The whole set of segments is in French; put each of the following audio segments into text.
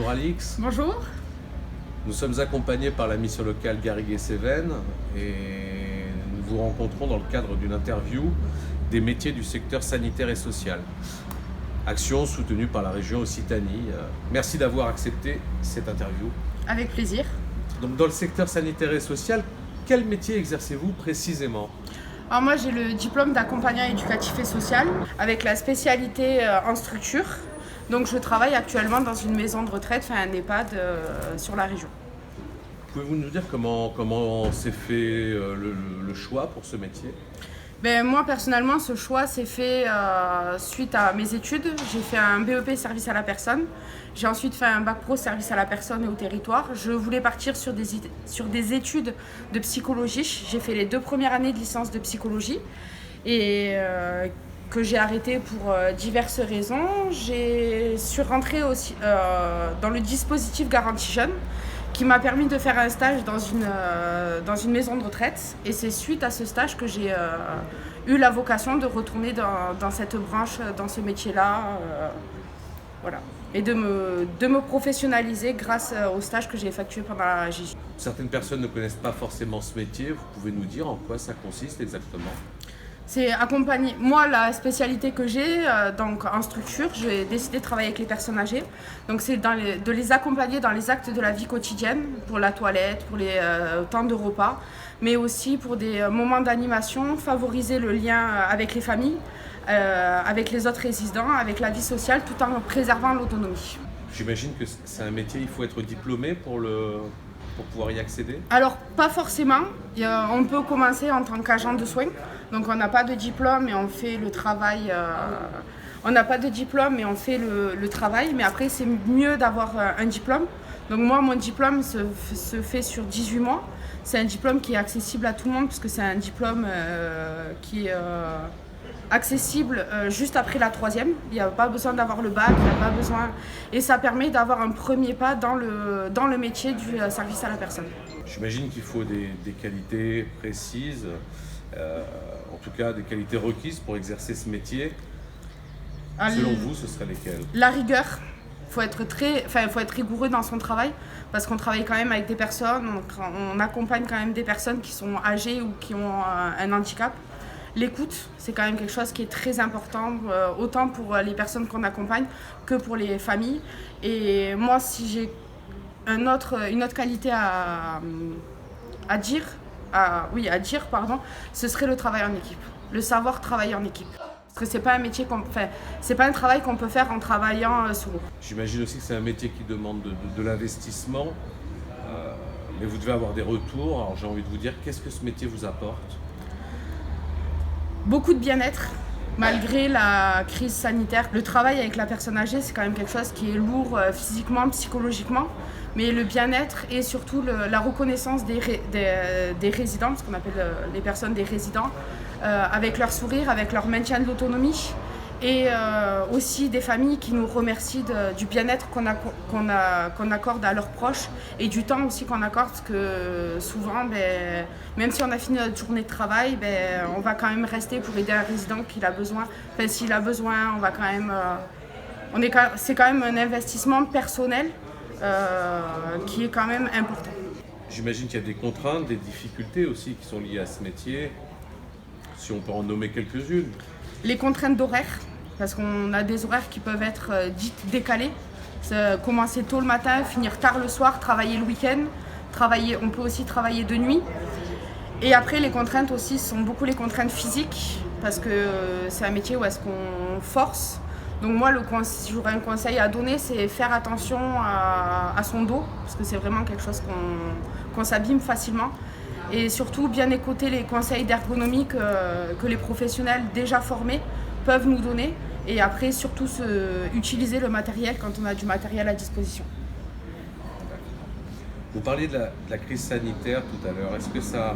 Bonjour Alix. Bonjour. Nous sommes accompagnés par la mission locale Garrigues-Cévennes et nous vous rencontrons dans le cadre d'une interview des métiers du secteur sanitaire et social. Action soutenue par la région Occitanie. Merci d'avoir accepté cette interview. Avec plaisir. Donc dans le secteur sanitaire et social, quel métier exercez-vous précisément ? Alors moi j'ai le diplôme d'accompagnant éducatif et social avec la spécialité en structure. Donc je travaille actuellement dans une maison de retraite, un EHPAD sur la région. Pouvez-vous nous dire comment s'est fait le choix pour ce métier ? Moi personnellement ce choix s'est fait suite à mes études. J'ai fait un BEP service à la personne. J'ai ensuite fait un bac pro service à la personne et au territoire. Je voulais partir sur des études de psychologie. J'ai fait les 2 premières années de licence de psychologie et que j'ai arrêté pour diverses raisons. Je suis rentrée aussi dans le dispositif Garantie Jeunes qui m'a permis de faire un stage dans une maison de retraite. Et c'est suite à ce stage que j'ai eu la vocation de retourner dans cette branche, dans ce métier-là. Voilà. Et de me professionnaliser grâce au stage que j'ai effectué pendant la JJ. Certaines personnes ne connaissent pas forcément ce métier. Vous pouvez nous dire en quoi ça consiste exactement ? C'est accompagner. Moi, la spécialité que j'ai donc en structure, j'ai décidé de travailler avec les personnes âgées. Donc, c'est de les accompagner dans les actes de la vie quotidienne, pour la toilette, pour les temps de repas, mais aussi pour des moments d'animation, favoriser le lien avec les familles, avec les autres résidents, avec la vie sociale, tout en préservant l'autonomie. J'imagine que c'est un métier, il faut être diplômé pour pouvoir y accéder ? Alors, pas forcément. On peut commencer en tant qu'agent de soins. Donc, on n'a pas de diplôme et on fait le travail. On n'a pas de diplôme et on fait le travail. Mais après, c'est mieux d'avoir un diplôme. Donc, moi, mon diplôme se fait sur 18 mois. C'est un diplôme qui est accessible à tout le monde parce que c'est un diplôme qui est accessible juste après la 3e. Il n'y a pas besoin d'avoir le bac, il n'y a pas besoin... Et ça permet d'avoir un premier pas dans le métier du service à la personne. J'imagine qu'il faut des qualités précises, en tout cas des qualités requises pour exercer ce métier. Selon vous, ce seraient lesquelles ? La rigueur. Il faut être rigoureux dans son travail parce qu'on travaille quand même avec des personnes, on accompagne quand même des personnes qui sont âgées ou qui ont un handicap. L'écoute, c'est quand même quelque chose qui est très important, autant pour les personnes qu'on accompagne que pour les familles. Et moi, si j'ai une autre qualité à dire, ce serait le travail en équipe, le savoir travailler en équipe. Parce que c'est pas un métier c'est pas un travail qu'on peut faire en travaillant solo. J'imagine aussi que c'est un métier qui demande de l'investissement, mais vous devez avoir des retours. Alors j'ai envie de vous dire, qu'est-ce que ce métier vous apporte ? Beaucoup de bien-être, malgré la crise sanitaire. Le travail avec la personne âgée, c'est quand même quelque chose qui est lourd physiquement, psychologiquement. Mais le bien-être et surtout la reconnaissance des résidents, parce qu'on appelle les personnes des résidents, avec leur sourire, avec leur maintien de l'autonomie. Et aussi des familles qui nous remercient du bien-être qu'on accorde à leurs proches et du temps aussi qu'on accorde parce que souvent, même si on a fini notre journée de travail, on va quand même rester pour aider un résident qui a besoin. S'il a besoin, on va quand même... c'est quand même un investissement personnel qui est quand même important. J'imagine qu'il y a des contraintes, des difficultés aussi qui sont liées à ce métier, si on peut en nommer quelques-unes. Les contraintes d'horaire, parce qu'on a des horaires qui peuvent être dites décalés. Commencer tôt le matin, finir tard le soir, travailler le week-end. On peut aussi travailler de nuit. Et après, les contraintes aussi sont beaucoup les contraintes physiques, parce que c'est un métier où est-ce qu'on force. Donc moi, si j'aurais un conseil à donner, c'est faire attention à son dos, parce que c'est vraiment quelque chose qu'on s'abîme facilement. Et surtout, bien écouter les conseils d'ergonomie que les professionnels déjà formés peuvent nous donner. Et après, surtout, utiliser le matériel quand on a du matériel à disposition. Vous parliez de la crise sanitaire tout à l'heure. Est-ce que ça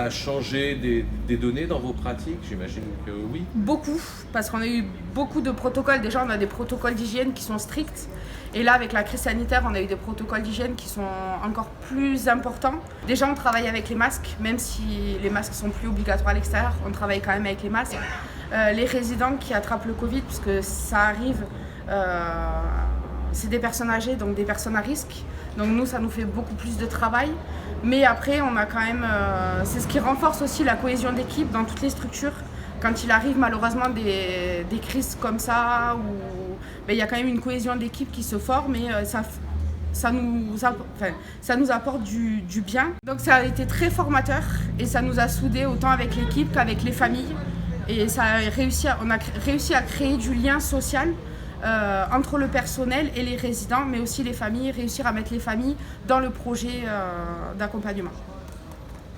a changé des données dans vos pratiques ? J'imagine que oui. Beaucoup, parce qu'on a eu beaucoup de protocoles. Déjà, on a des protocoles d'hygiène qui sont stricts. Et là, avec la crise sanitaire, on a eu des protocoles d'hygiène qui sont encore plus importants. Déjà, on travaille avec les masques, même si les masques sont plus obligatoires à l'extérieur. On travaille quand même avec les masques. Les résidents qui attrapent le Covid, puisque ça arrive c'est des personnes âgées, donc des personnes à risque. Donc nous, ça nous fait beaucoup plus de travail. Mais après, on a quand même... c'est ce qui renforce aussi la cohésion d'équipe dans toutes les structures. Quand il arrive malheureusement des crises comme ça, où il y a quand même une cohésion d'équipe qui se forme et ça nous apporte du bien. Donc ça a été très formateur et ça nous a soudés autant avec l'équipe qu'avec les familles. Et on a réussi à créer du lien social entre le personnel et les résidents, mais aussi les familles, réussir à mettre les familles dans le projet d'accompagnement.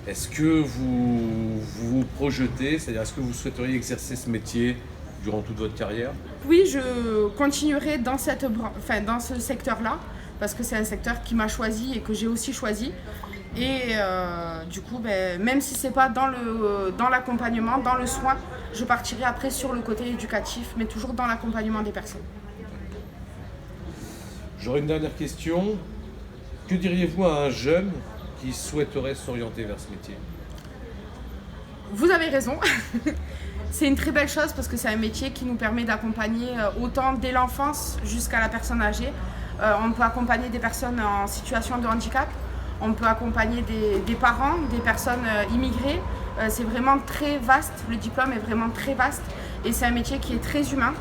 Est-ce que vous vous projetez, c'est-à-dire est-ce que vous souhaiteriez exercer ce métier durant toute votre carrière? Oui, je continuerai dans ce secteur-là, parce que c'est un secteur qui m'a choisi et que j'ai aussi choisi. Et du coup, même si ce n'est pas dans l'accompagnement, dans le soin, je partirai après sur le côté éducatif, mais toujours dans l'accompagnement des personnes. J'aurais une dernière question. Que diriez-vous à un jeune qui souhaiterait s'orienter vers ce métier? Vous avez raison. C'est une très belle chose parce que c'est un métier qui nous permet d'accompagner autant dès l'enfance jusqu'à la personne âgée. On peut accompagner des personnes en situation de handicap, on peut accompagner des parents, des personnes immigrées. C'est vraiment très vaste, le diplôme est vraiment très vaste et c'est un métier qui est très humain.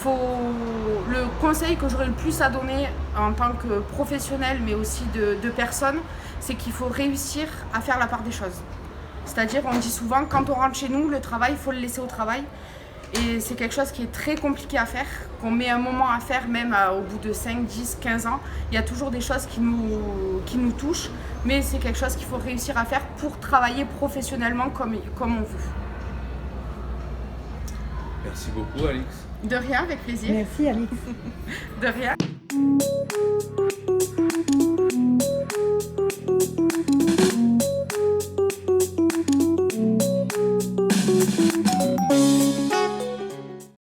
Le conseil que j'aurais le plus à donner en tant que professionnel mais aussi de personne, c'est qu'il faut réussir à faire la part des choses. C'est-à-dire, on dit souvent, quand on rentre chez nous, le travail, il faut le laisser au travail. Et c'est quelque chose qui est très compliqué à faire, qu'on met un moment à faire, même au bout de 5, 10, 15 ans. Il y a toujours des choses qui nous touchent, mais c'est quelque chose qu'il faut réussir à faire pour travailler professionnellement comme on veut. Merci beaucoup, Alix. De rien, avec plaisir. Merci, Alix. De rien.